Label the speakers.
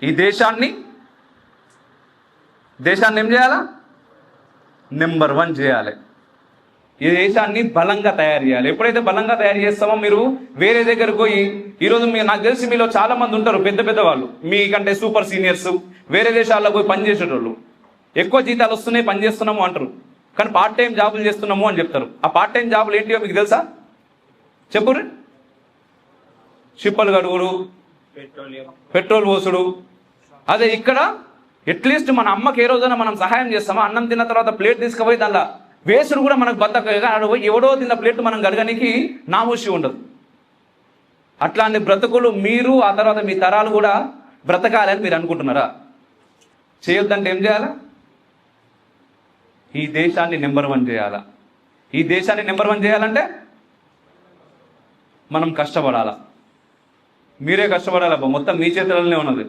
Speaker 1: ఈ దేశాన్ని ఏం చేయాలా? నెంబర్ 1 చేయాలి. ఈ దేశాన్ని బలంగా తయారు చేయాలి. ఎప్పుడైతే బలంగా తయారు చేస్తామో మీరు వేరే దగ్గరకు పోయి, ఈరోజు నాకు తెలిసి మీలో చాలా మంది ఉంటారు పెద్ద పెద్ద వాళ్ళు, మీకంటే సూపర్ సీనియర్స్, వేరే దేశాల్లో పోయి పనిచేసేటోళ్ళు. ఎక్కువ జీతాలు వస్తున్నాయి, పని చేస్తున్నాము అంటారు, కానీ పార్ట్ టైం జాబులు చేస్తున్నాము అని చెప్తారు. ఆ పార్ట్ టైం జాబులు ఏంటియో మీకు తెలుసా? చెప్పుర్రి. షిప్పలు గడుగుడు, పెట్రోల్ పోసుడు. అదే ఇక్కడ అట్లీస్ట్ మన అమ్మకి ఏ రోజైనా మనం సహాయం చేస్తామా? అన్నం తిన్న తర్వాత ప్లేట్ తీసుకుపోయి దానిలో వేసుడు కూడా మనకు బద్దకగా, ఎవడో తిన్న ప్లేట్ మనం గడగనికి నామూషి ఉండదు. అట్లాంటి బ్రతుకులు మీరు, ఆ తర్వాత మీ తరాలు కూడా బ్రతకాలని మీరు అనుకుంటున్నారా? చేయొద్దంటే ఏం చేయాలా? ఈ దేశాన్ని నెంబర్ 1 చేయాలా? ఈ దేశాన్ని నెంబర్ 1 చేయాలంటే మనం కష్టపడాలా. మీరే కష్టపడాలబ్బా, మొత్తం మీ చేతులనే ఉన్నది.